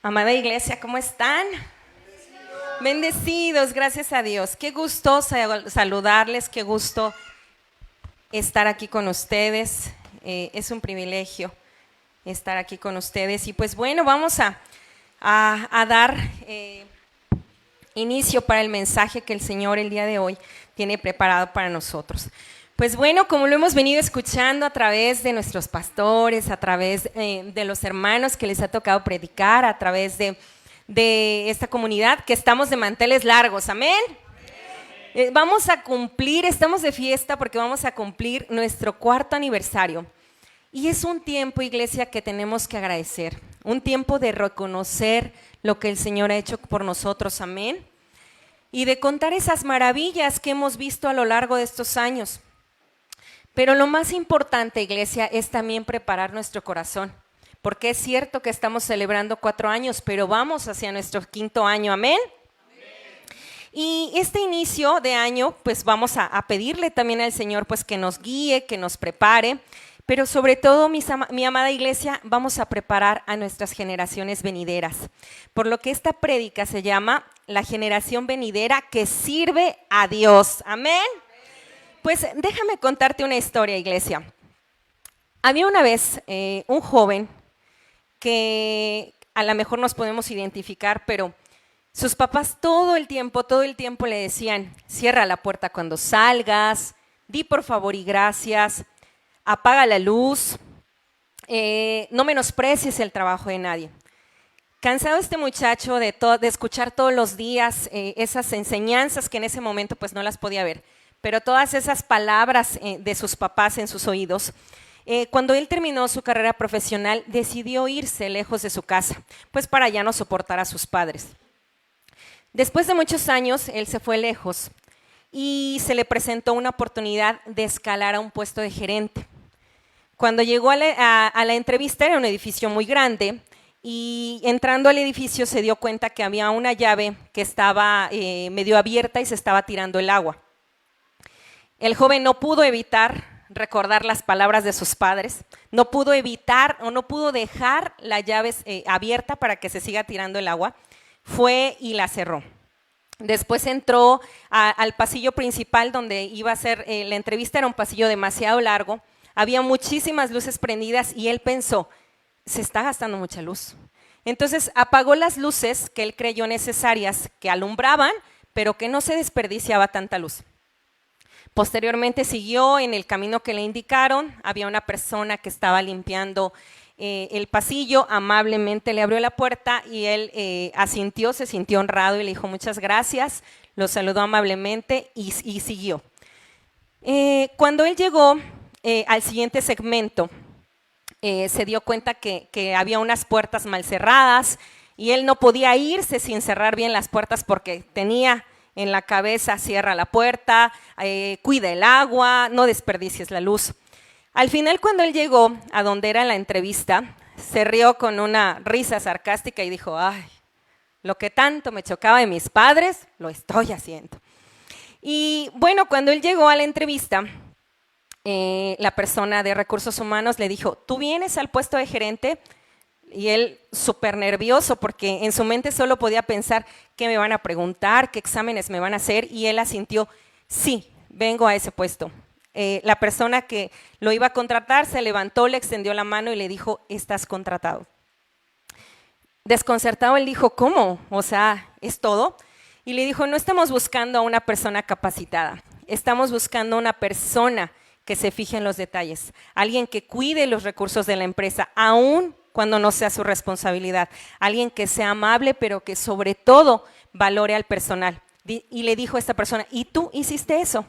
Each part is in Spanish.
Amada iglesia, ¿cómo están? Bendecidos, gracias a Dios. Qué gusto saludarles, qué gusto estar aquí con ustedes. Es un privilegio estar aquí con ustedes. Y pues bueno, vamos a dar inicio para el mensaje que el Señor el día de hoy tiene preparado para nosotros. Pues bueno, como lo hemos venido escuchando a través de nuestros pastores, a través de los hermanos que les ha tocado predicar, a través de esta comunidad, que estamos de manteles largos, amén. Vamos a cumplir, estamos de fiesta porque vamos a cumplir nuestro 4º aniversario. Y es un tiempo, iglesia, que tenemos que agradecer, un tiempo de reconocer lo que el Señor ha hecho por nosotros, amén. Y de contar esas maravillas que hemos visto a lo largo de estos años. Pero lo más importante, iglesia, es también preparar nuestro corazón, porque es cierto que estamos celebrando 4 años, pero vamos hacia nuestro 5º año, ¿amén? Y este inicio de año, pues vamos a pedirle también al Señor pues que nos guíe, que nos prepare, pero sobre todo, mi amada iglesia, vamos a preparar a nuestras generaciones venideras, por lo que esta prédica se llama La generación venidera que sirve a Dios, ¿amén? Pues déjame contarte una historia, iglesia. Había una vez un joven que a lo mejor nos podemos identificar, pero sus papás todo el tiempo le decían: cierra la puerta cuando salgas, di por favor y gracias, apaga la luz, no menosprecies el trabajo de nadie. Cansado este muchacho de escuchar todos los días esas enseñanzas que en ese momento pues no las podía ver, pero todas esas palabras de sus papás en sus oídos, cuando él terminó su carrera profesional, decidió irse lejos de su casa, pues para ya no soportar a sus padres. Después de muchos años, él se fue lejos y se le presentó una oportunidad de escalar a un puesto de gerente. Cuando llegó a la entrevista, era un edificio muy grande, y entrando al edificio se dio cuenta que había una llave que estaba medio abierta y se estaba tirando el agua. El joven no pudo evitar recordar las palabras de sus padres, no pudo evitar o no pudo dejar la llave abierta para que se siga tirando el agua. Fue y la cerró. Después entró al pasillo principal donde iba a ser la entrevista. Era un pasillo demasiado largo, había muchísimas luces prendidas y él pensó: se está gastando mucha luz. Entonces apagó las luces que él creyó necesarias, que alumbraban, pero que no se desperdiciaba tanta luz. Posteriormente siguió en el camino que le indicaron. Había una persona que estaba limpiando el pasillo, amablemente le abrió la puerta y él asintió, se sintió honrado y le dijo muchas gracias, lo saludó amablemente y siguió. Cuando él llegó al siguiente segmento, se dio cuenta que había unas puertas mal cerradas y él no podía irse sin cerrar bien las puertas porque tenía en la cabeza: cierra la puerta, cuida el agua, no desperdicies la luz. Al final, cuando él llegó a donde era la entrevista, se rió con una risa sarcástica y dijo: ay, lo que tanto me chocaba de mis padres, lo estoy haciendo. Y bueno, cuando él llegó a la entrevista, la persona de recursos humanos le dijo: ¿tú vienes al puesto de gerente? Y él súper nervioso porque en su mente solo podía pensar: ¿qué me van a preguntar? ¿Qué exámenes me van a hacer? Y él asintió: sí, vengo a ese puesto. La persona que lo iba a contratar se levantó, le extendió la mano y le dijo: estás contratado. Desconcertado, él dijo: ¿cómo? O sea, ¿es todo? Y le dijo: no estamos buscando a una persona capacitada, estamos buscando a una persona que se fije en los detalles, alguien que cuide los recursos de la empresa, aún cuando no sea su responsabilidad, alguien que sea amable, pero que sobre todo valore al personal. Y le dijo a esta persona: ¿y tú hiciste eso?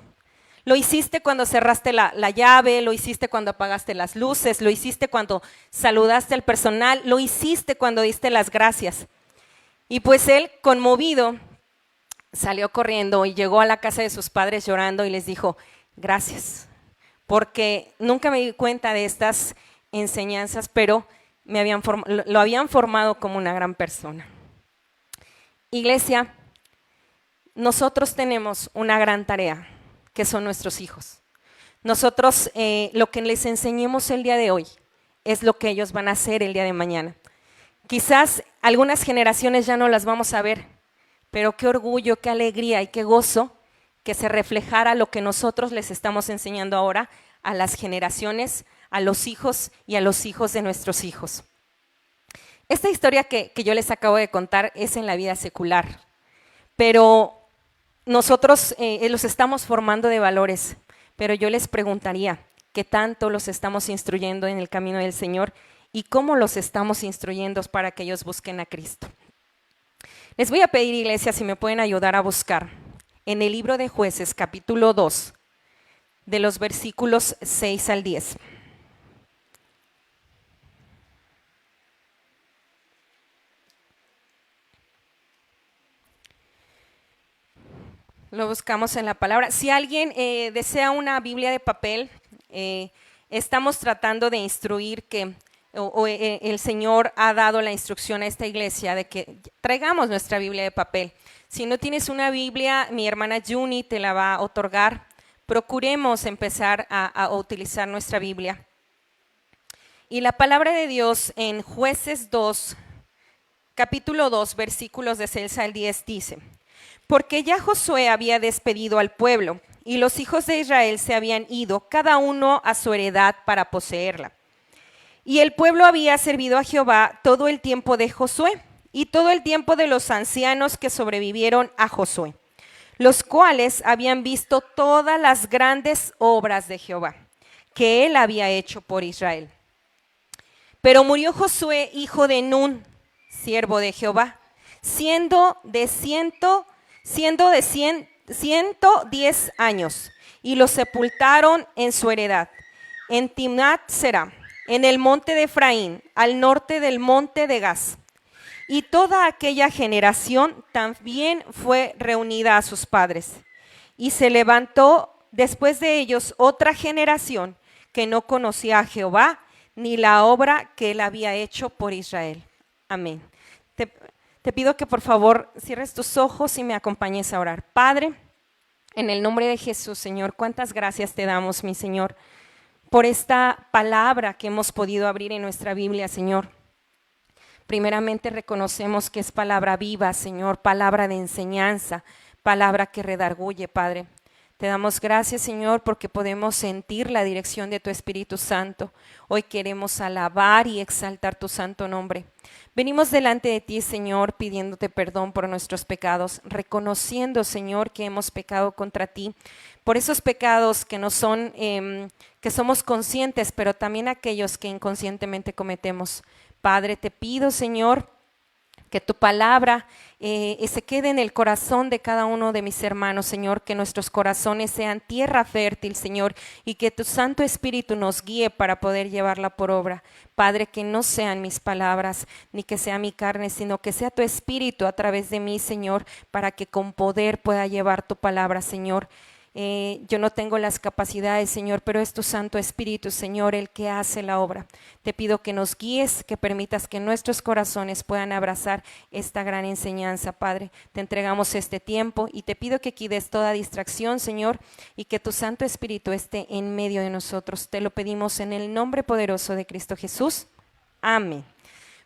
Lo hiciste cuando cerraste la llave, lo hiciste cuando apagaste las luces, lo hiciste cuando saludaste al personal, lo hiciste cuando diste las gracias. Y pues él, conmovido, salió corriendo y llegó a la casa de sus padres llorando y les dijo: gracias, porque nunca me di cuenta de estas enseñanzas, pero lo habían formado como una gran persona. Iglesia, nosotros tenemos una gran tarea, que son nuestros hijos. Nosotros lo que les enseñemos el día de hoy es lo que ellos van a hacer el día de mañana. Quizás algunas generaciones ya no las vamos a ver, pero qué orgullo, qué alegría y qué gozo que se reflejara lo que nosotros les estamos enseñando ahora a las generaciones, a los hijos y a los hijos de nuestros hijos. Esta historia que yo les acabo de contar es en la vida secular, pero nosotros los estamos formando de valores, pero yo les preguntaría, ¿qué tanto los estamos instruyendo en el camino del Señor y cómo los estamos instruyendo para que ellos busquen a Cristo? Les voy a pedir, iglesia, si me pueden ayudar a buscar en el libro de Jueces, capítulo 2, de los versículos 6 al 10. Lo buscamos en la palabra. Si alguien desea una Biblia de papel, estamos tratando de instruir que el Señor ha dado la instrucción a esta iglesia de que traigamos nuestra Biblia de papel. Si no tienes una Biblia, mi hermana Juni te la va a otorgar. Procuremos empezar a utilizar nuestra Biblia. Y la palabra de Dios en Jueces 2, capítulo 2, versículos de 6 al 10 dice: porque ya Josué había despedido al pueblo, y los hijos de Israel se habían ido, cada uno a su heredad para poseerla. Y el pueblo había servido a Jehová todo el tiempo de Josué, y todo el tiempo de los ancianos que sobrevivieron a Josué, los cuales habían visto todas las grandes obras de Jehová, que él había hecho por Israel. Pero murió Josué, hijo de Nun, siervo de Jehová, siendo de 110 años, y lo sepultaron en su heredad, en Timnat Será, en el monte de Efraín, al norte del monte de Gaz. Y toda aquella generación también fue reunida a sus padres. Y se levantó después de ellos otra generación que no conocía a Jehová, ni la obra que él había hecho por Israel. Amén. Te pido que por favor cierres tus ojos y me acompañes a orar. Padre, en el nombre de Jesús, Señor, cuántas gracias te damos, mi Señor, por esta palabra que hemos podido abrir en nuestra Biblia, Señor. Primeramente reconocemos que es palabra viva, Señor, palabra de enseñanza, palabra que redarguye, Padre. Te damos gracias, Señor, porque podemos sentir la dirección de tu Espíritu Santo. Hoy queremos alabar y exaltar tu santo nombre. Venimos delante de ti, Señor, pidiéndote perdón por nuestros pecados, reconociendo, Señor, que hemos pecado contra ti, por esos pecados que no son, que somos conscientes, pero también aquellos que inconscientemente cometemos. Padre, te pido, Señor, que tu palabra se quede en el corazón de cada uno de mis hermanos, Señor, que nuestros corazones sean tierra fértil, Señor, y que tu Santo Espíritu nos guíe para poder llevarla por obra. Padre, que no sean mis palabras, ni que sea mi carne, sino que sea tu Espíritu a través de mí, Señor, para que con poder pueda llevar tu palabra, Señor. Yo no tengo las capacidades, Señor, pero es tu Santo Espíritu, Señor, el que hace la obra. Te pido que nos guíes, que permitas que nuestros corazones puedan abrazar esta gran enseñanza, Padre. Te entregamos este tiempo y te pido que quites toda distracción, Señor, y que tu Santo Espíritu esté en medio de nosotros. Te lo pedimos en el nombre poderoso de Cristo Jesús. Amén.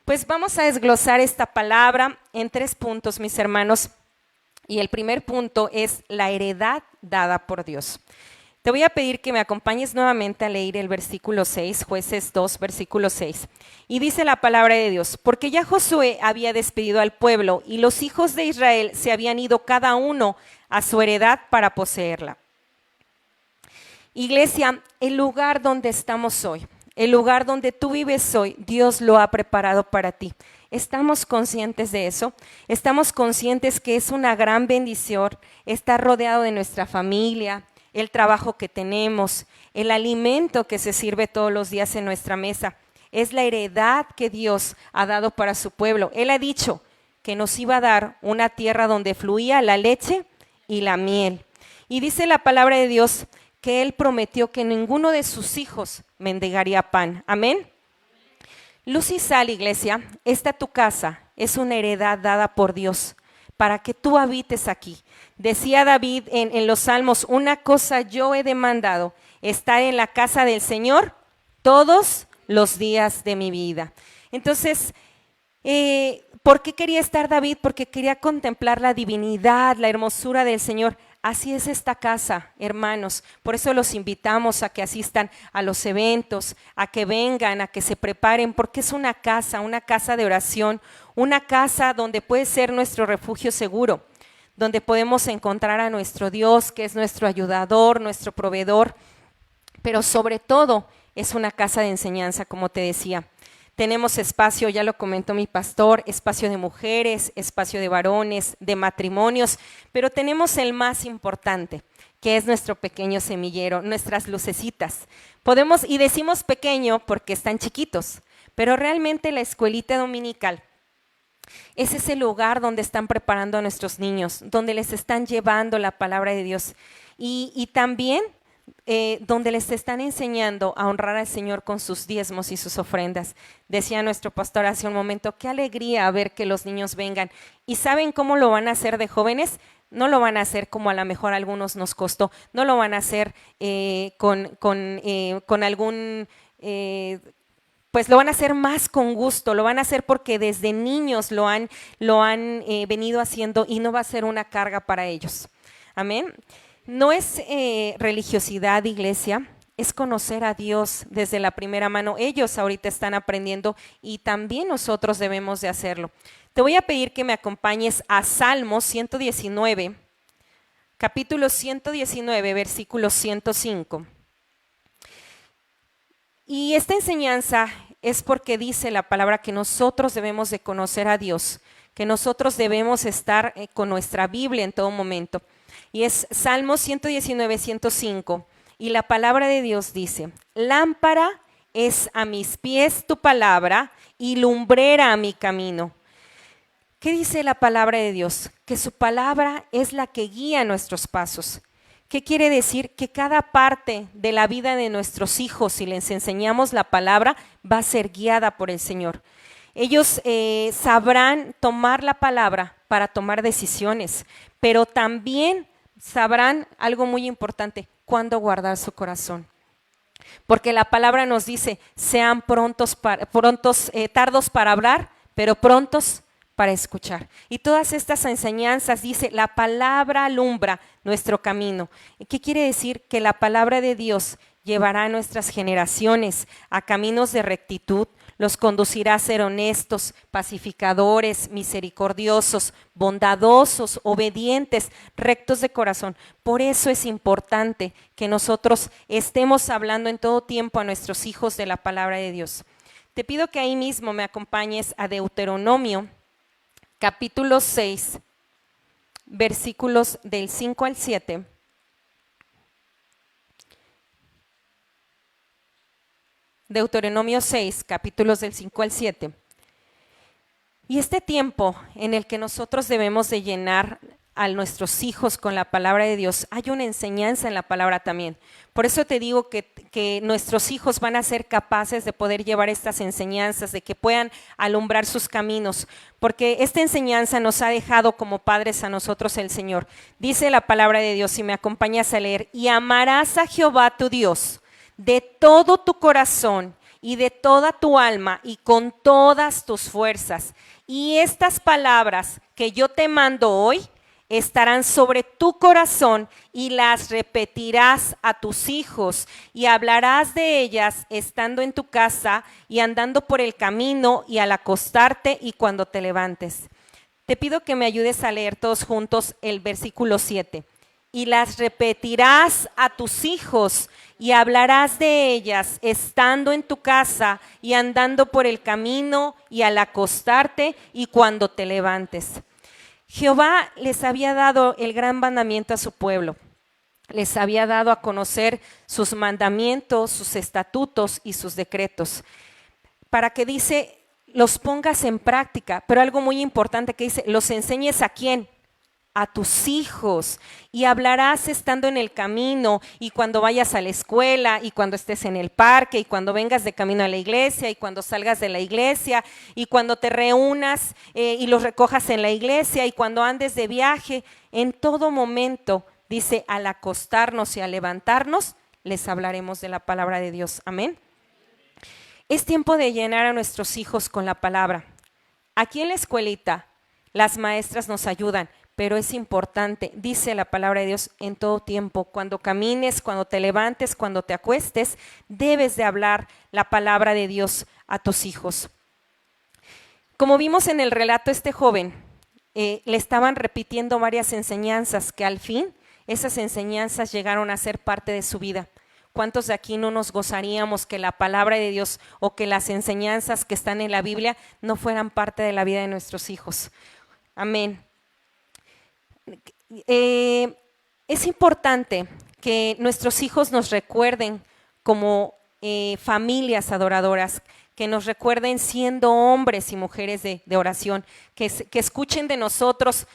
Pues vamos a desglosar esta palabra en 3 puntos, mis hermanos. Y el primer punto es la heredad dada por Dios. Te voy a pedir que me acompañes nuevamente a leer el versículo 6, Jueces 2, versículo 6. Y dice la palabra de Dios: porque ya Josué había despedido al pueblo y los hijos de Israel se habían ido cada uno a su heredad para poseerla. Iglesia, el lugar donde estamos hoy, el lugar donde tú vives hoy, Dios lo ha preparado para ti. ¿Estamos conscientes de eso? ¿Estamos conscientes que es una gran bendición estar rodeado de nuestra familia, el trabajo que tenemos, el alimento que se sirve todos los días en nuestra mesa? Es la heredad que Dios ha dado para su pueblo. Él ha dicho que nos iba a dar una tierra donde fluía la leche y la miel. Y dice la palabra de Dios que Él prometió que ninguno de sus hijos mendigaría pan. Amén. Luz y sal, iglesia, esta tu casa es una heredad dada por Dios para que tú habites aquí. Decía David en los Salmos: una cosa yo he demandado, estar en la casa del Señor todos los días de mi vida. Entonces, ¿Por qué quería estar David? Porque quería contemplar la divinidad, la hermosura del Señor. Así es esta casa, hermanos. Por eso los invitamos a que asistan a los eventos, a que vengan, a que se preparen, porque es una casa de oración, una casa donde puede ser nuestro refugio seguro, donde podemos encontrar a nuestro Dios, que es nuestro ayudador, nuestro proveedor, pero sobre todo es una casa de enseñanza, como te decía. Tenemos espacio, ya lo comentó mi pastor, espacio de mujeres, espacio de varones, de matrimonios, pero tenemos el más importante, que es nuestro pequeño semillero, nuestras lucecitas. Podemos, y decimos pequeño porque están chiquitos, pero realmente la escuelita dominical es ese lugar donde están preparando a nuestros niños, donde les están llevando la palabra de Dios y también donde les están enseñando a honrar al Señor con sus diezmos y sus ofrendas. Decía nuestro pastor hace un momento, qué alegría ver que los niños vengan. ¿Y saben cómo lo van a hacer de jóvenes? No lo van a hacer como a lo mejor a algunos nos costó, no lo van a hacer con algún... pues lo van a hacer más con gusto, lo van a hacer porque desde niños lo han venido haciendo y no va a ser una carga para ellos. Amén. No es religiosidad, iglesia, es conocer a Dios desde la primera mano. Ellos ahorita están aprendiendo y también nosotros debemos de hacerlo. Te voy a pedir que me acompañes a Salmos 119, capítulo 119, versículo 105. Y esta enseñanza es porque dice la palabra que nosotros debemos de conocer a Dios, que nosotros debemos estar con nuestra Biblia en todo momento. Y es Salmo 119, 105. Y la palabra de Dios dice, lámpara es a mis pies tu palabra y lumbrera a mi camino. ¿Qué dice la palabra de Dios? Que su palabra es la que guía nuestros pasos. ¿Qué quiere decir? Que cada parte de la vida de nuestros hijos, si les enseñamos la palabra, va a ser guiada por el Señor. Ellos sabrán tomar la palabra para tomar decisiones, pero también sabrán algo muy importante, cuándo guardar su corazón. Porque la palabra nos dice, sean tardos para hablar, pero prontos para escuchar. Y todas estas enseñanzas, dice, la palabra alumbra nuestro camino. ¿Qué quiere decir? Que la palabra de Dios llevará a nuestras generaciones a caminos de rectitud, los conducirá a ser honestos, pacificadores, misericordiosos, bondadosos, obedientes, rectos de corazón. Por eso es importante que nosotros estemos hablando en todo tiempo a nuestros hijos de la palabra de Dios. Te pido que ahí mismo me acompañes a Deuteronomio, capítulo 6, versículos del 5 al 7. Deuteronomio 6, capítulos del 5 al 7. Y este tiempo en el que nosotros debemos de llenar a nuestros hijos con la palabra de Dios, hay una enseñanza en la palabra también. Por eso te digo que nuestros hijos van a ser capaces de poder llevar estas enseñanzas, de que puedan alumbrar sus caminos, porque esta enseñanza nos ha dejado como padres a nosotros el Señor. Dice la palabra de Dios, si me acompañas a leer, y amarás a Jehová tu Dios de todo tu corazón y de toda tu alma y con todas tus fuerzas. Y estas palabras que yo te mando hoy estarán sobre tu corazón y las repetirás a tus hijos y hablarás de ellas estando en tu casa y andando por el camino y al acostarte y cuando te levantes. Te pido que me ayudes a leer todos juntos el versículo 7. Y las repetirás a tus hijos y hablarás de ellas estando en tu casa y andando por el camino y al acostarte y cuando te levantes. Jehová les había dado el gran mandamiento a su pueblo. Les había dado a conocer sus mandamientos, sus estatutos y sus decretos. Para que dice, los pongas en práctica, pero algo muy importante que dice, los enseñes ¿a quién? A tus hijos, y hablarás estando en el camino y cuando vayas a la escuela y cuando estés en el parque y cuando vengas de camino a la iglesia y cuando salgas de la iglesia y cuando te reúnas y los recojas en la iglesia y cuando andes de viaje, en todo momento, dice, al acostarnos y al levantarnos, les hablaremos de la palabra de Dios. Amén. Es tiempo de llenar a nuestros hijos con la palabra. Aquí en la escuelita las maestras nos ayudan, pero es importante, dice la palabra de Dios, en todo tiempo, cuando camines, cuando te levantes, cuando te acuestes, debes de hablar la palabra de Dios a tus hijos. Como vimos en el relato, este joven le estaban repitiendo varias enseñanzas que al fin esas enseñanzas llegaron a ser parte de su vida. ¿Cuántos de aquí no nos gozaríamos que la palabra de Dios o que las enseñanzas que están en la Biblia no fueran parte de la vida de nuestros hijos? Amén. Es importante que nuestros hijos nos recuerden como familias adoradoras, que nos recuerden siendo hombres y mujeres de oración, que escuchen de nosotros,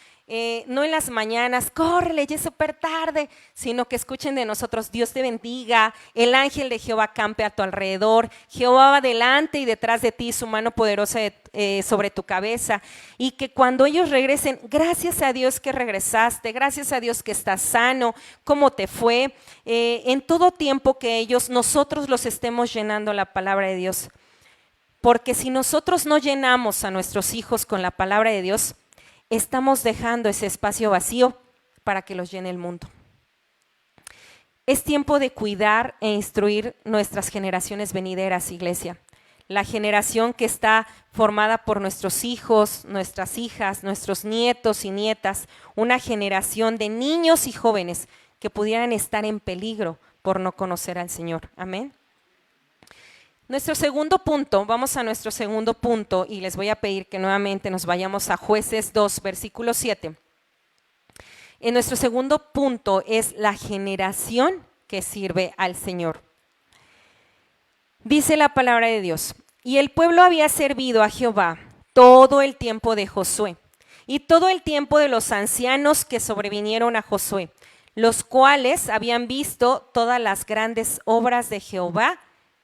no en las mañanas, córrele, ya es súper tarde, sino que escuchen de nosotros, Dios te bendiga, el ángel de Jehová campe a tu alrededor, Jehová va delante y detrás de ti, su mano poderosa sobre tu cabeza, y que cuando ellos regresen, gracias a Dios que regresaste, gracias a Dios que estás sano, cómo te fue, en todo tiempo que nosotros los estemos llenando la palabra de Dios. Porque si nosotros no llenamos a nuestros hijos con la palabra de Dios, estamos dejando ese espacio vacío para que los llene el mundo. Es tiempo de cuidar e instruir nuestras generaciones venideras, iglesia. La generación que está formada por nuestros hijos, nuestras hijas, nuestros nietos y nietas, una generación de niños y jóvenes que pudieran estar en peligro por no conocer al Señor. Amén. Nuestro segundo punto, vamos a nuestro segundo punto y les voy a pedir que nuevamente nos vayamos a Jueces 2, versículo 7. En nuestro segundo punto es la generación que sirve al Señor. Dice la palabra de Dios, y el pueblo había servido a Jehová todo el tiempo de Josué y todo el tiempo de los ancianos que sobrevinieron a Josué, los cuales habían visto todas las grandes obras de Jehová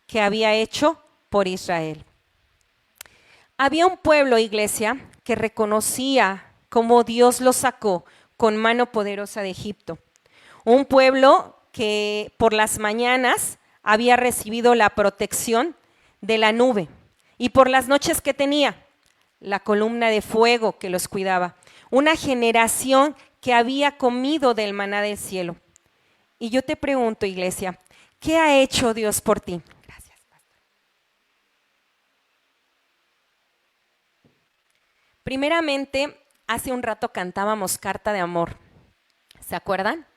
que había hecho por Israel. Había un pueblo, iglesia, que reconocía cómo Dios los sacó con mano poderosa de Egipto. Un pueblo que por las mañanas había recibido la protección de la nube y por las noches que tenía la columna de fuego que los cuidaba. Una generación que había comido del maná del cielo. Y yo te pregunto, iglesia, ¿qué ha hecho Dios por ti? Primeramente, hace un rato cantábamos Carta de Amor. ¿Se acuerdan?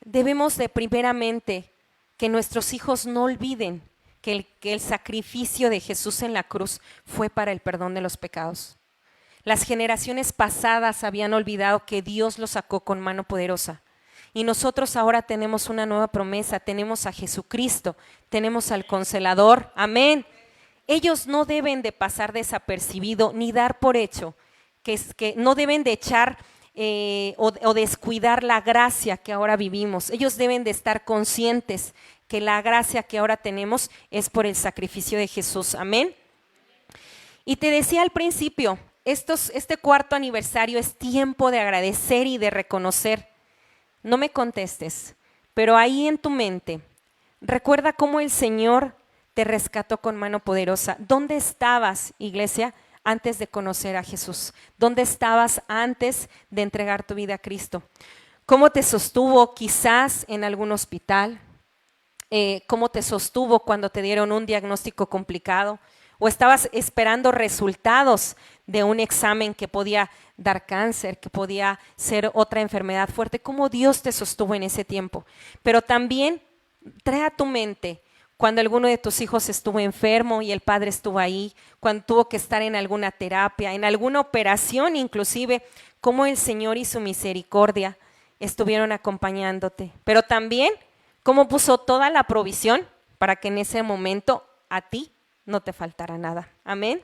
Debemos de primeramente que nuestros hijos no olviden que el sacrificio de Jesús en la cruz fue para el perdón de los pecados. Las generaciones pasadas habían olvidado que Dios los sacó con mano poderosa. Y nosotros ahora tenemos una nueva promesa, tenemos a Jesucristo, tenemos al Consolador. Amén. Ellos no deben de pasar desapercibido ni dar por hecho, que no deben de echar o descuidar la gracia que ahora vivimos. Ellos deben de estar conscientes que la gracia que ahora tenemos es por el sacrificio de Jesús. Amén. Y te decía al principio, este cuarto aniversario es tiempo de agradecer y de reconocer. No me contestes, pero ahí en tu mente, recuerda cómo el Señor te rescató con mano poderosa. ¿Dónde estabas, iglesia, antes de conocer a Jesús? ¿Dónde estabas antes de entregar tu vida a Cristo? ¿Cómo te sostuvo quizás en algún hospital? ¿Cómo te sostuvo cuando te dieron un diagnóstico complicado? ¿O estabas esperando resultados de un examen que podía dar cáncer, que podía ser otra enfermedad fuerte? ¿Cómo Dios te sostuvo en ese tiempo? Pero también trae a tu mente cuando alguno de tus hijos estuvo enfermo y el padre estuvo ahí, cuando tuvo que estar en alguna terapia, en alguna operación inclusive, cómo el Señor y su misericordia estuvieron acompañándote. Pero también cómo puso toda la provisión para que en ese momento a ti no te faltara nada. Amén.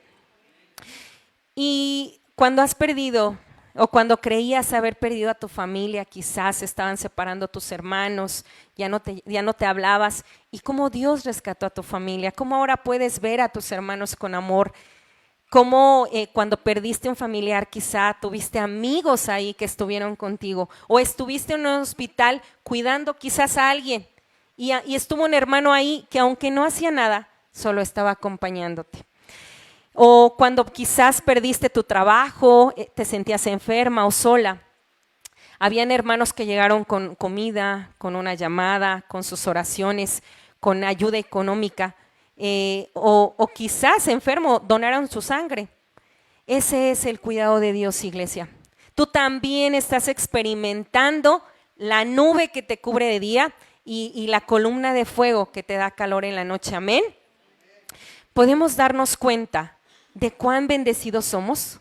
Y cuando has perdido o cuando creías haber perdido a tu familia, quizás estaban separando a tus hermanos, ya no te hablabas, y cómo Dios rescató a tu familia, cómo ahora puedes ver a tus hermanos con amor, cómo cuando perdiste un familiar quizá tuviste amigos ahí que estuvieron contigo, o estuviste en un hospital cuidando quizás a alguien, y estuvo un hermano ahí que aunque no hacía nada, solo estaba acompañándote. O cuando quizás perdiste tu trabajo, te sentías enferma o sola. Habían hermanos que llegaron con comida, con una llamada, con sus oraciones, con ayuda económica, o quizás enfermo, donaron su sangre. Ese es el cuidado de Dios, iglesia. Tú también estás experimentando la nube que te cubre de día y la columna de fuego que te da calor en la noche. Amén. Podemos darnos cuenta de cuán bendecidos somos.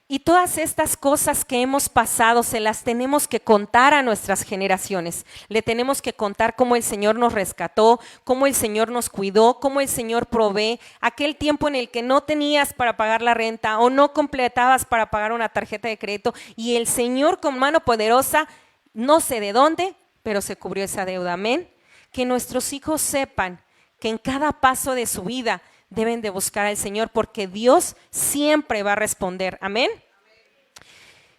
Y todas estas cosas que hemos pasado se las tenemos que contar a nuestras generaciones. Le tenemos que contar cómo el Señor nos rescató, cómo el Señor nos cuidó, cómo el Señor provee. Aquel tiempo en el que no tenías para pagar la renta o no completabas para pagar una tarjeta de crédito y el Señor con mano poderosa, no sé de dónde, pero se cubrió esa deuda. Amén. Que nuestros hijos sepan que en cada paso de su vida deben de buscar al Señor porque Dios siempre va a responder. Amén.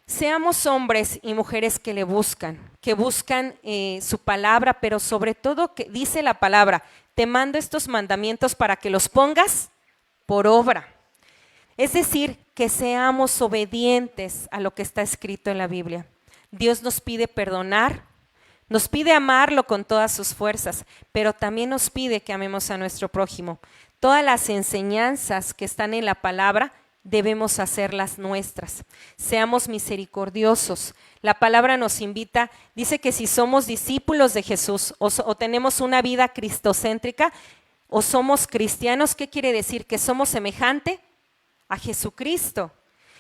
Seamos hombres y mujeres que le buscan, su palabra, pero sobre todo que dice la palabra, te mando estos mandamientos para que los pongas por obra. Es decir, que seamos obedientes a lo que está escrito en la Biblia. Dios nos pide perdonar, nos pide amarlo con todas sus fuerzas, pero también nos pide que amemos a nuestro prójimo. Todas las enseñanzas que están en la palabra debemos hacerlas nuestras. Seamos misericordiosos. La palabra nos invita, dice que si somos discípulos de Jesús o tenemos una vida cristocéntrica o somos cristianos, ¿qué quiere decir? Que somos semejante a Jesucristo.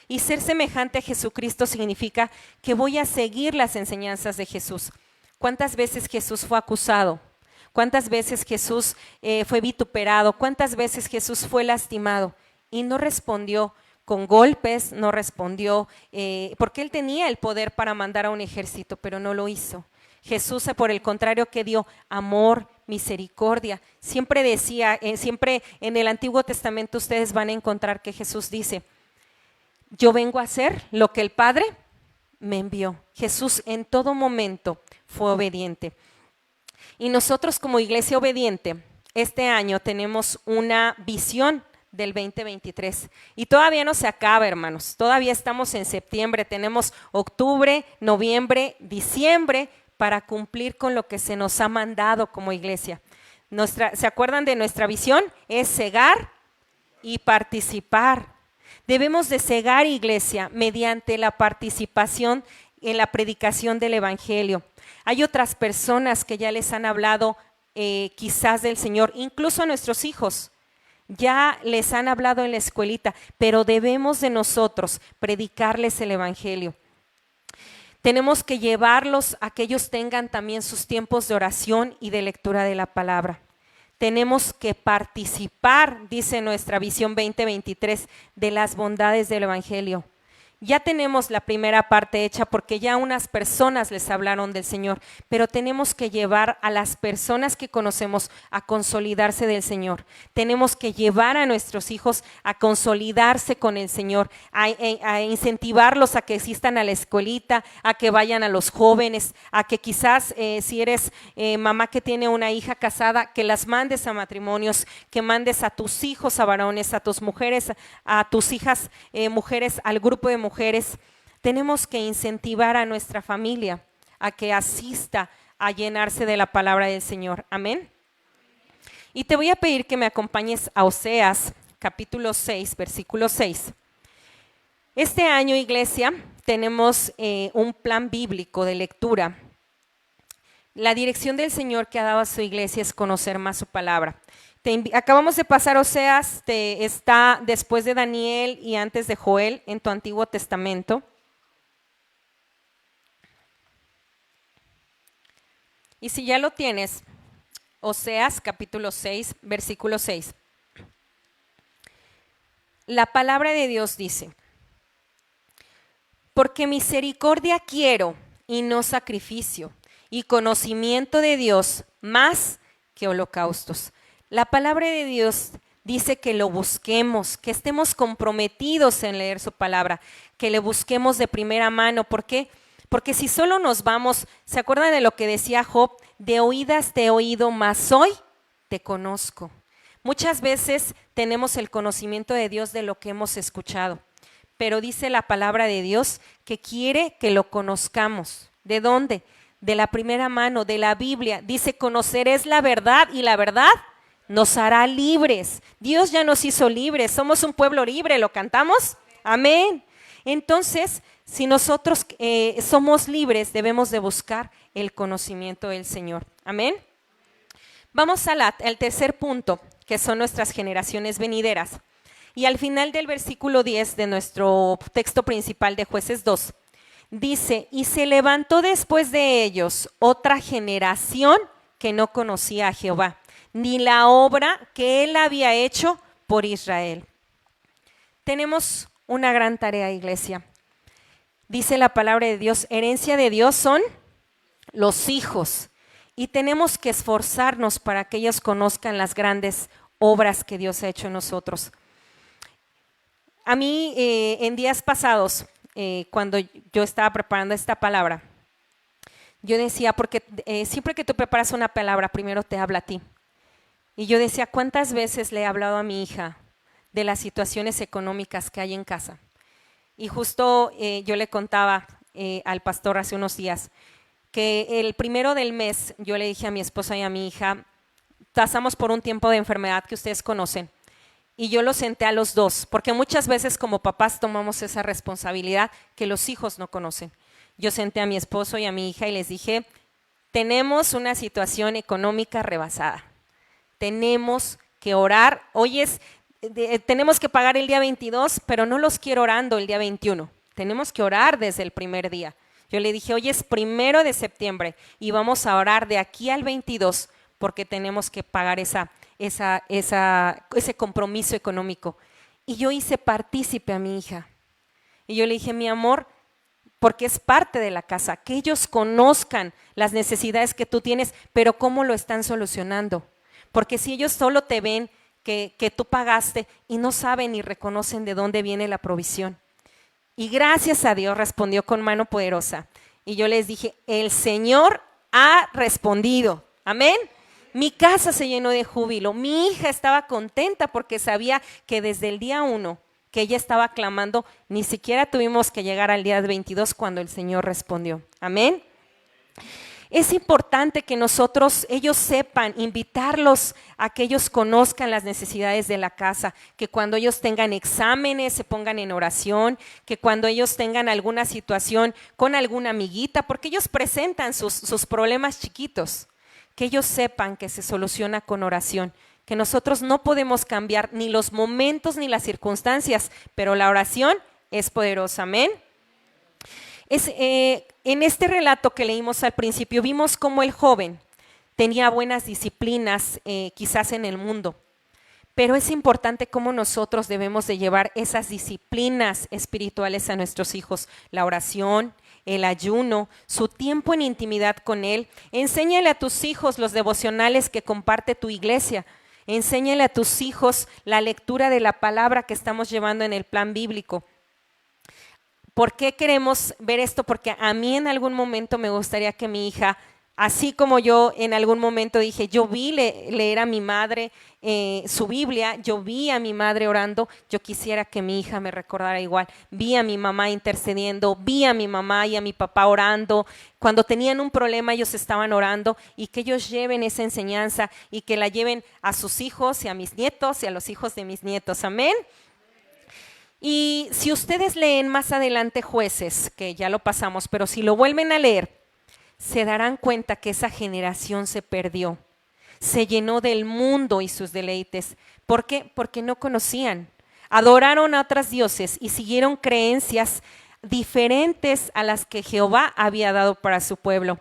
Y ser semejante a Jesucristo significa que voy a seguir las enseñanzas de Jesús. ¿Cuántas veces Jesús fue acusado? ¿Cuántas veces Jesús fue vituperado? ¿Cuántas veces Jesús fue lastimado? Y no respondió con golpes, no respondió, porque él tenía el poder para mandar a un ejército, pero no lo hizo. Jesús, por el contrario, que dio amor, misericordia. Siempre decía, siempre en el Antiguo Testamento ustedes van a encontrar que Jesús dice, yo vengo a hacer lo que el Padre me envió. Jesús en todo momento fue obediente. Y nosotros como iglesia obediente, este año tenemos una visión del 2023 y todavía no se acaba, hermanos, todavía estamos en septiembre, tenemos octubre, noviembre, diciembre para cumplir con lo que se nos ha mandado como iglesia. ¿Se acuerdan de nuestra visión? Es cegar y participar. Debemos de cegar, iglesia, mediante la participación en la predicación del evangelio. Hay otras personas que ya les han hablado quizás del Señor, incluso a nuestros hijos. Ya les han hablado en la escuelita, pero debemos de nosotros predicarles el evangelio. Tenemos que llevarlos a que ellos tengan también sus tiempos de oración y de lectura de la palabra. Tenemos que participar, dice nuestra visión 2023, de las bondades del evangelio. Ya tenemos la primera parte hecha porque ya unas personas les hablaron del Señor, pero tenemos que llevar a las personas que conocemos a consolidarse del Señor. Tenemos que llevar a nuestros hijos a consolidarse con el Señor, a incentivarlos a que asistan a la escuelita, a que vayan a los jóvenes, a que quizás si eres mamá que tiene una hija casada, que las mandes a matrimonios, que mandes a tus hijos a varones, a tus mujeres, a tus hijas mujeres, al grupo de mujeres. Tenemos que incentivar a nuestra familia a que asista a llenarse de la palabra del Señor. Amén. Y te voy a pedir que me acompañes a Oseas, capítulo 6, versículo 6. Este año, iglesia, tenemos un plan bíblico de lectura. La dirección del Señor que ha dado a su iglesia es conocer más su palabra. Acabamos de pasar Oseas, está después de Daniel y antes de Joel en tu Antiguo Testamento. Y si ya lo tienes, Oseas capítulo 6, versículo 6. La palabra de Dios dice, porque misericordia quiero y no sacrificio, y conocimiento de Dios más que holocaustos. La palabra de Dios dice que lo busquemos, que estemos comprometidos en leer su palabra, que le busquemos de primera mano. ¿Por qué? Porque si solo nos vamos, ¿se acuerdan de lo que decía Job? De oídas te he oído, mas hoy te conozco. Muchas veces tenemos el conocimiento de Dios de lo que hemos escuchado, pero dice la palabra de Dios que quiere que lo conozcamos. ¿De dónde? De la primera mano, de la Biblia. Dice, conoceréis la verdad y la verdad nos hará libres. Dios ya nos hizo libres, somos un pueblo libre, ¿lo cantamos? Amén. Entonces, si nosotros somos libres, debemos de buscar el conocimiento del Señor. Amén. Vamos al tercer punto, que son nuestras generaciones venideras. Y al final del versículo 10 de nuestro texto principal de Jueces 2, dice, y se levantó después de ellos otra generación que no conocía a Jehová, ni la obra que él había hecho por Israel. Tenemos una gran tarea, iglesia. Dice la palabra de Dios, herencia de Dios son los hijos. Y tenemos que esforzarnos para que ellos conozcan las grandes obras que Dios ha hecho en nosotros. A mí, en días pasados, cuando yo estaba preparando esta palabra, yo decía, porque siempre que tú preparas una palabra, primero te habla a ti. Y yo decía, ¿cuántas veces le he hablado a mi hija de las situaciones económicas que hay en casa? Y justo yo le contaba al pastor hace unos días que el primero del mes yo le dije a mi esposa y a mi hija, pasamos por un tiempo de enfermedad que ustedes conocen. Y yo los senté a los dos, porque muchas veces como papás tomamos esa responsabilidad que los hijos no conocen. Yo senté a mi esposo y a mi hija y les dije, tenemos una situación económica rebasada. Tenemos que orar. Hoy tenemos que pagar el día 22, pero no los quiero orando el día 21. Tenemos que orar desde el primer día. Yo le dije, hoy es 1 de septiembre y vamos a orar de aquí al 22 porque tenemos que pagar ese compromiso económico. Y yo hice partícipe a mi hija. Y yo le dije, mi amor, porque es parte de la casa, que ellos conozcan las necesidades que tú tienes, pero cómo lo están solucionando. Porque si ellos solo te ven que tú pagaste y no saben ni reconocen de dónde viene la provisión. Y gracias a Dios respondió con mano poderosa. Y yo les dije, el Señor ha respondido. Amén. Mi casa se llenó de júbilo. Mi hija estaba contenta porque sabía que desde el día 1 que ella estaba clamando, ni siquiera tuvimos que llegar al día 22 cuando el Señor respondió. Amén. Es importante que ellos sepan, invitarlos a que ellos conozcan las necesidades de la casa, que cuando ellos tengan exámenes se pongan en oración, que cuando ellos tengan alguna situación con alguna amiguita, porque ellos presentan sus problemas chiquitos, que ellos sepan que se soluciona con oración, que nosotros no podemos cambiar ni los momentos ni las circunstancias, pero la oración es poderosa. Amén. En este relato que leímos al principio, vimos cómo el joven tenía buenas disciplinas quizás en el mundo, pero es importante cómo nosotros debemos de llevar esas disciplinas espirituales a nuestros hijos, la oración, el ayuno, su tiempo en intimidad con Él. Enséñale a tus hijos los devocionales que comparte tu iglesia, enséñale a tus hijos la lectura de la palabra que estamos llevando en el plan bíblico. ¿Por qué queremos ver esto? Porque a mí en algún momento me gustaría que mi hija, así como yo en algún momento dije, yo vi leer a mi madre su Biblia, yo vi a mi madre orando, yo quisiera que mi hija me recordara igual. Vi a mi mamá intercediendo, vi a mi mamá y a mi papá orando. Cuando tenían un problema ellos estaban orando, y que ellos lleven esa enseñanza y que la lleven a sus hijos y a mis nietos y a los hijos de mis nietos. Amén. Y si ustedes leen más adelante Jueces, que ya lo pasamos, pero si lo vuelven a leer, se darán cuenta que esa generación se perdió, se llenó del mundo y sus deleites. ¿Por qué? Porque no conocían, adoraron a otros dioses y siguieron creencias diferentes a las que Jehová había dado para su pueblo.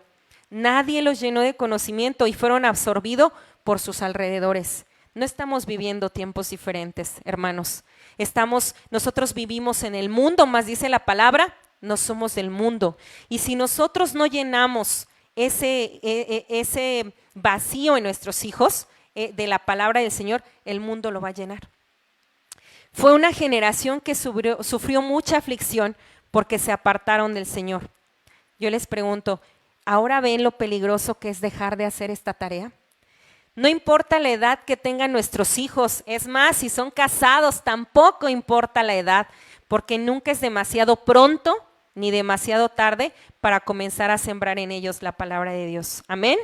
Nadie los llenó de conocimiento y fueron absorbidos por sus alrededores. No estamos viviendo tiempos diferentes, hermanos. Nosotros vivimos en el mundo, más dice la palabra, no somos del mundo. Y si nosotros no llenamos ese vacío en nuestros hijos de la palabra del Señor, el mundo lo va a llenar. Fue una generación que sufrió mucha aflicción porque se apartaron del Señor. Yo les pregunto, ¿ahora ven lo peligroso que es dejar de hacer esta tarea? No importa la edad que tengan nuestros hijos, es más, si son casados, tampoco importa la edad, porque nunca es demasiado pronto ni demasiado tarde para comenzar a sembrar en ellos la palabra de Dios. Amén.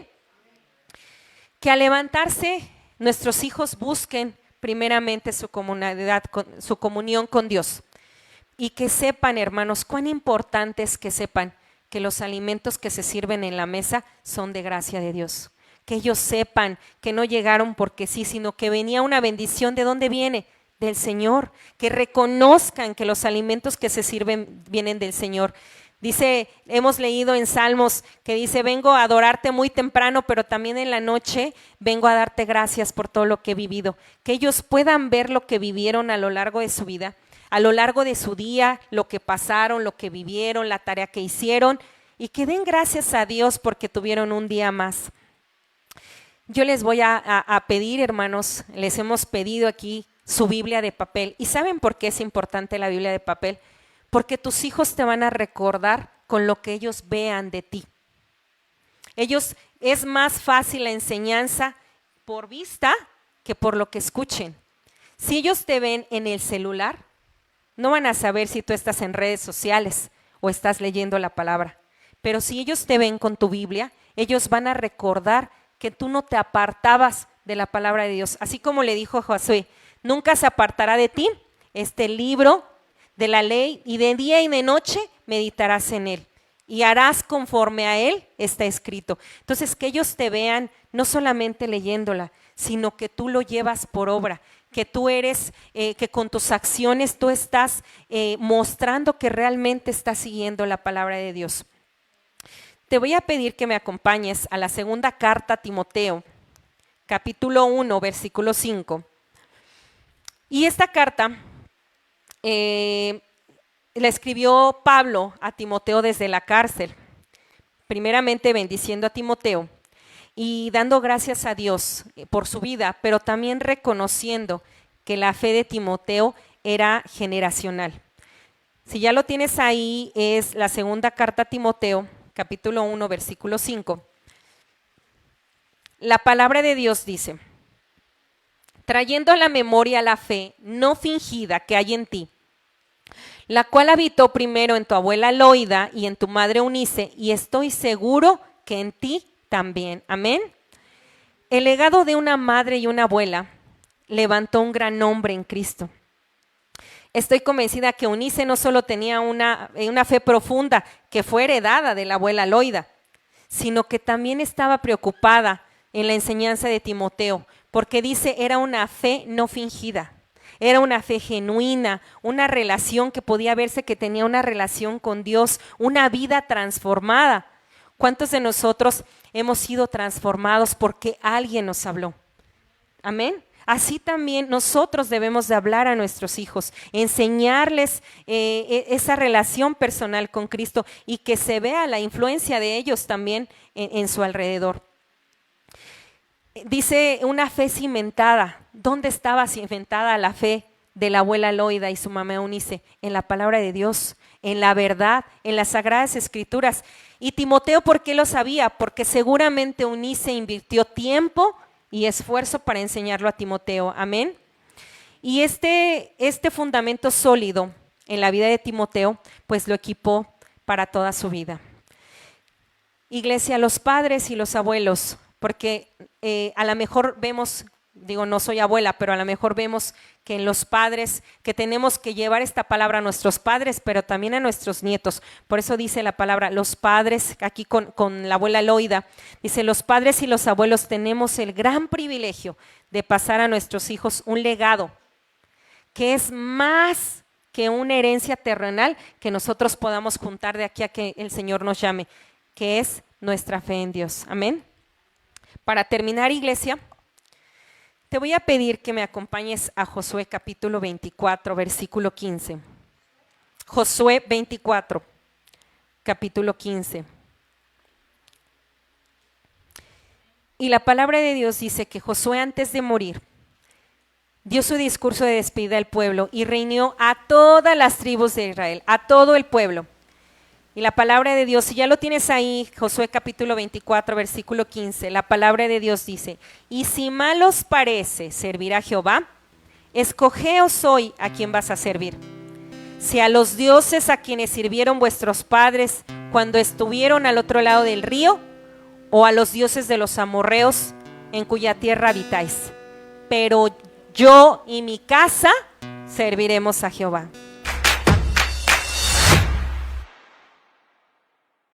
Que al levantarse nuestros hijos busquen primeramente su comunidad, su comunión con Dios. Y que sepan, hermanos, cuán importante es que sepan que los alimentos que se sirven en la mesa son de gracia de Dios. Que ellos sepan que no llegaron porque sí, sino que venía una bendición. ¿De dónde viene? Del Señor. Que reconozcan que los alimentos que se sirven vienen del Señor. Dice, hemos leído en Salmos que dice, vengo a adorarte muy temprano, pero también en la noche vengo a darte gracias por todo lo que he vivido. Que ellos puedan ver lo que vivieron a lo largo de su vida, a lo largo de su día, lo que pasaron, lo que vivieron, la tarea que hicieron, y que den gracias a Dios porque tuvieron un día más. Yo les voy a pedir, hermanos, les hemos pedido aquí su Biblia de papel. ¿Y saben por qué es importante la Biblia de papel? Porque tus hijos te van a recordar con lo que ellos vean de ti. Ellos, es más fácil la enseñanza por vista que por lo que escuchen. Si ellos te ven en el celular, no van a saber si tú estás en redes sociales o estás leyendo la palabra. Pero si ellos te ven con tu Biblia, ellos van a recordar que tú no te apartabas de la palabra de Dios. Así como le dijo a Josué, nunca se apartará de ti este libro de la ley, y de día y de noche meditarás en él y harás conforme a él está escrito. Entonces, que ellos te vean no solamente leyéndola, sino que tú lo llevas por obra, que tú eres, que con tus acciones tú estás mostrando que realmente estás siguiendo la palabra de Dios. Te voy a pedir que me acompañes a la segunda carta a Timoteo, capítulo 1, versículo 5. Y esta carta la escribió Pablo a Timoteo desde la cárcel, primeramente bendiciendo a Timoteo y dando gracias a Dios por su vida, pero también reconociendo que la fe de Timoteo era generacional. Si ya lo tienes ahí, es la segunda carta a Timoteo, capítulo 1, versículo 5. La palabra de Dios dice, trayendo a la memoria la fe no fingida que hay en ti, la cual habitó primero en tu abuela Loida y en tu madre Eunice, y estoy seguro que en ti también. Amén. El legado de una madre y una abuela levantó un gran nombre en Cristo. Estoy convencida que Eunice no solo tenía una fe profunda que fue heredada de la abuela Loida, sino que también estaba preocupada en la enseñanza de Timoteo, porque dice, era una fe no fingida. Era una fe genuina, una relación que podía verse que tenía una relación con Dios, una vida transformada. ¿Cuántos de nosotros hemos sido transformados porque alguien nos habló? Amén. Así también nosotros debemos de hablar a nuestros hijos, enseñarles esa relación personal con Cristo y que se vea la influencia de ellos también en su alrededor. Dice una fe cimentada. ¿Dónde estaba cimentada la fe de la abuela Loida y su mamá Eunice? En la palabra de Dios, en la verdad, en las sagradas escrituras. Y Timoteo, ¿por qué lo sabía? Porque seguramente Eunice invirtió tiempo y esfuerzo para enseñarlo a Timoteo. Amén. Y este fundamento sólido en la vida de Timoteo, pues lo equipó para toda su vida. Iglesia, los padres y los abuelos, porque a lo mejor vemos, digo, no soy abuela, pero a lo mejor vemos que en los padres, que tenemos que llevar esta palabra a nuestros padres, pero también a nuestros nietos. Por eso dice la palabra, los padres, aquí con la abuela Loida, dice, los padres y los abuelos tenemos el gran privilegio de pasar a nuestros hijos un legado, que es más que una herencia terrenal que nosotros podamos juntar de aquí a que el Señor nos llame, que es nuestra fe en Dios. Amén. Para terminar, iglesia, te voy a pedir que me acompañes a Josué capítulo 24, versículo 15. Josué 24, capítulo 15. Y la palabra de Dios dice que Josué, antes de morir, dio su discurso de despedida al pueblo y reunió a todas las tribus de Israel, a todo el pueblo. Y la palabra de Dios, si ya lo tienes ahí, Josué capítulo 24, versículo 15, la palabra de Dios dice: y si mal os parece servir a Jehová, escogeos hoy a quién vas a servir. Si a los dioses a quienes sirvieron vuestros padres cuando estuvieron al otro lado del río, o a los dioses de los amorreos en cuya tierra habitáis. Pero yo y mi casa serviremos a Jehová.